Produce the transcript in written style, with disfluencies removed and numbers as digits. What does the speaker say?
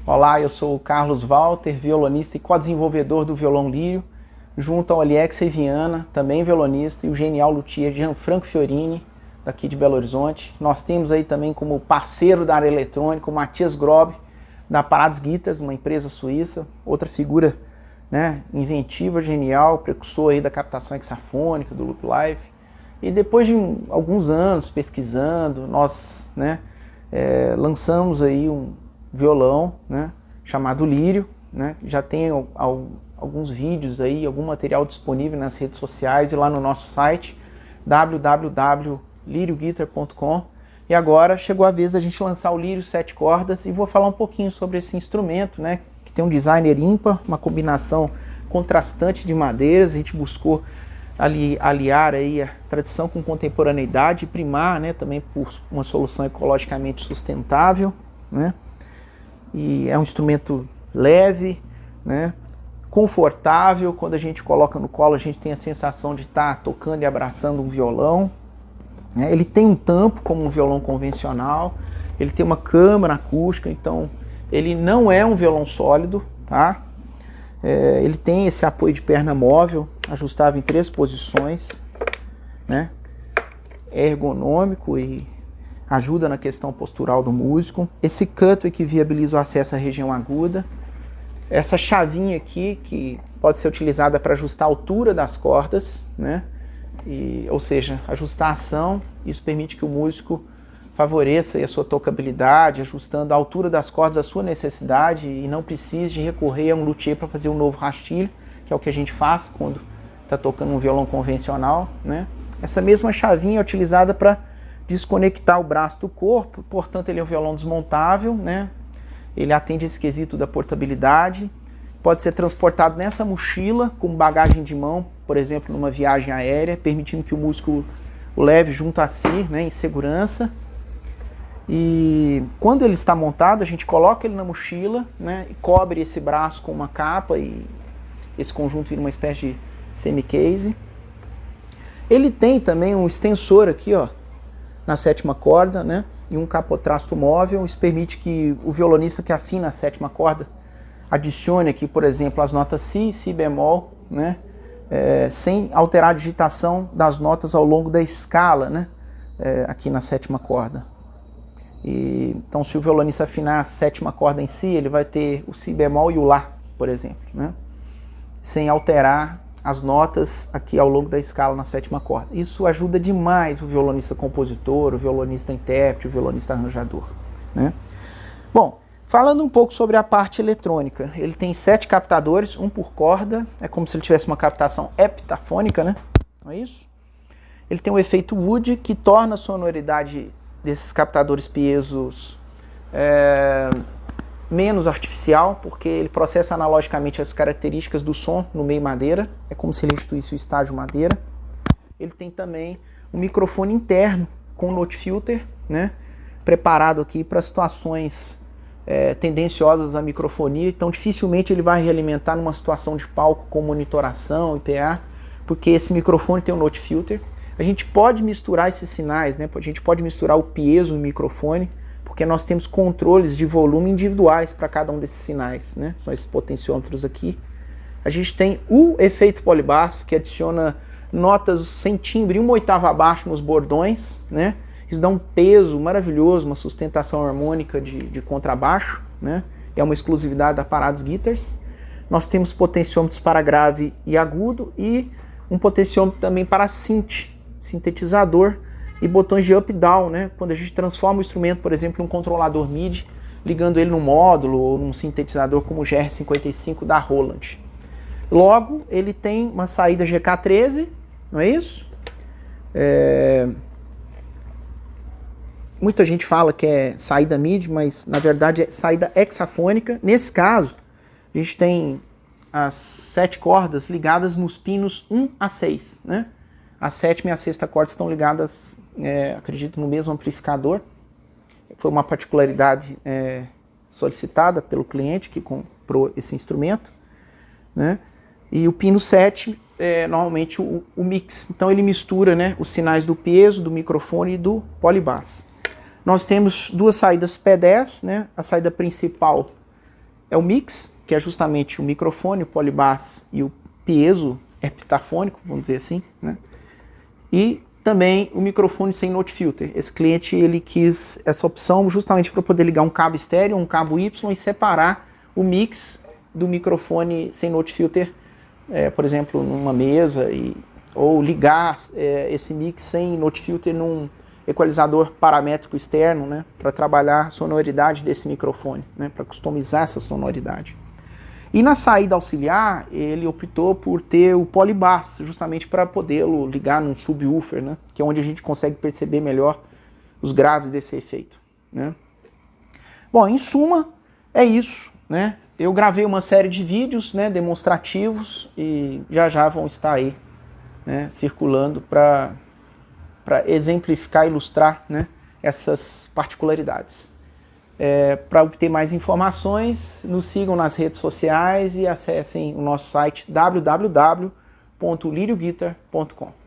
Olá, eu sou o Carlos Walter, violonista e co-desenvolvedor do violão Lírio, junto ao Aliex Viana, também violonista, e o genial luthier Gianfranco Fiorini, daqui de Belo Horizonte. Nós temos aí também como parceiro da área eletrônica o Matthias Grob, da Parades Guitars, uma empresa suíça, outra figura, né, inventiva, genial, precursor aí da captação hexafônica, do Loop Live. E depois de alguns anos pesquisando, nós, né, lançamos aí um violão, né, chamado Lírio, né, já tem alguns vídeos aí, algum material disponível nas redes sociais e lá no nosso site www.lirioguitar.com. E agora chegou a vez da gente lançar o Lírio 7 cordas e vou falar um pouquinho sobre esse instrumento, né, que tem um designer ímpar, uma combinação contrastante de madeiras. A gente buscou aliar aí a tradição com contemporaneidade e primar, né, também por uma solução ecologicamente sustentável, né? E é um instrumento leve, né, confortável. Quando a gente coloca no colo, a gente tem a sensação de estar tocando e abraçando um violão, né? Ele tem um tampo como um violão convencional, ele tem uma câmara acústica, então ele não é um violão sólido, tá? Ele tem esse apoio de perna móvel, ajustável em 3 posições, né? É ergonômico e ajuda na questão postural do músico. Esse cutaway que viabiliza o acesso à região aguda. Essa chavinha aqui que pode ser utilizada para ajustar a altura das cordas, né? Ou seja, ajustar a ação. Isso permite que o músico favoreça a sua tocabilidade, ajustando a altura das cordas à sua necessidade e não precise de recorrer a um luthier para fazer um novo rastilho, que é o que a gente faz quando está tocando um violão convencional, né? Essa mesma chavinha é utilizada para desconectar o braço do corpo, portanto ele é um violão desmontável, né? Ele atende esse quesito da portabilidade, pode ser transportado nessa mochila com bagagem de mão, por exemplo, numa viagem aérea, permitindo que o músico o leve junto a si, né, em segurança. E quando ele está montado, a gente coloca ele na mochila, né, e cobre esse braço com uma capa e esse conjunto vira uma espécie de semi-case. Ele tem também um extensor aqui, ó, na sétima corda, né, e um capotrasto móvel. Isso permite que o violonista que afina a sétima corda adicione aqui, por exemplo, as notas Si e Si bemol, né, sem alterar a digitação das notas ao longo da escala, né, aqui na sétima corda. Então, se o violonista afinar a sétima corda em Si, ele vai ter o Si bemol e o Lá, por exemplo, né, sem alterar as notas aqui ao longo da escala na sétima corda. Isso ajuda demais o violonista compositor, o violonista intérprete, o violonista arranjador, né? Bom, falando um pouco sobre a parte eletrônica, ele tem 7 captadores, um por corda, é como se ele tivesse uma captação heptafônica, né? Não é isso? Ele tem o efeito Wood, que torna a sonoridade desses captadores piesos menos artificial, porque ele processa analogicamente as características do som no meio madeira, é como se ele restituísse o estágio madeira. Ele tem também um microfone interno com note filter, né, preparado aqui para situações tendenciosas à microfonia, então dificilmente ele vai realimentar numa situação de palco com monitoração e PA, porque esse microfone tem um note filter. A gente pode misturar esses sinais, né, a gente pode misturar o piezo no microfone, porque nós temos controles de volume individuais para cada um desses sinais, né? São esses potenciômetros aqui. A gente tem o efeito polybass, que adiciona notas sem timbre, uma oitava abaixo nos bordões, né? Isso dá um peso maravilhoso, uma sustentação harmônica de contrabaixo, né? É uma exclusividade da Paradas Guitars. Nós temos potenciômetros para grave e agudo e um potenciômetro também para sintetizador, e botões de up e down, né? Quando a gente transforma o instrumento, por exemplo, em um controlador MIDI, ligando ele num módulo ou num sintetizador como o GR55 da Roland. Logo, ele tem uma saída GK13, não é isso? Muita gente fala que é saída MIDI, mas na verdade é saída hexafônica. Nesse caso, a gente tem as 7 cordas ligadas nos pinos 1 a 6, né? A sétima e a sexta corda estão ligadas, acredito, no mesmo amplificador. Foi uma particularidade solicitada pelo cliente que comprou esse instrumento, né? E o pino 7 é normalmente o mix. Então ele mistura, né, os sinais do piezo, do microfone e do polybass. Nós temos 2 saídas P10, né? A saída principal é o mix, que é justamente o microfone, o polybass e o piezo heptafônico, vamos dizer assim, né? E também o microfone sem note filter. Esse cliente ele quis essa opção justamente para poder ligar um cabo estéreo, um cabo Y e separar o mix do microfone sem note filter, por exemplo, numa mesa, ou ligar esse mix sem note filter num equalizador paramétrico externo, né, para trabalhar a sonoridade desse microfone, né, para customizar essa sonoridade. E na saída auxiliar, ele optou por ter o polybass, justamente para podê-lo ligar num subwoofer, né? Que é onde a gente consegue perceber melhor os graves desse efeito, né? Bom, em suma, é isso, né? Eu gravei uma série de vídeos, né, demonstrativos e já vão estar aí, né, circulando para exemplificar e ilustrar, né, essas particularidades. Para obter mais informações, nos sigam nas redes sociais e acessem o nosso site www.lirioguitar.com.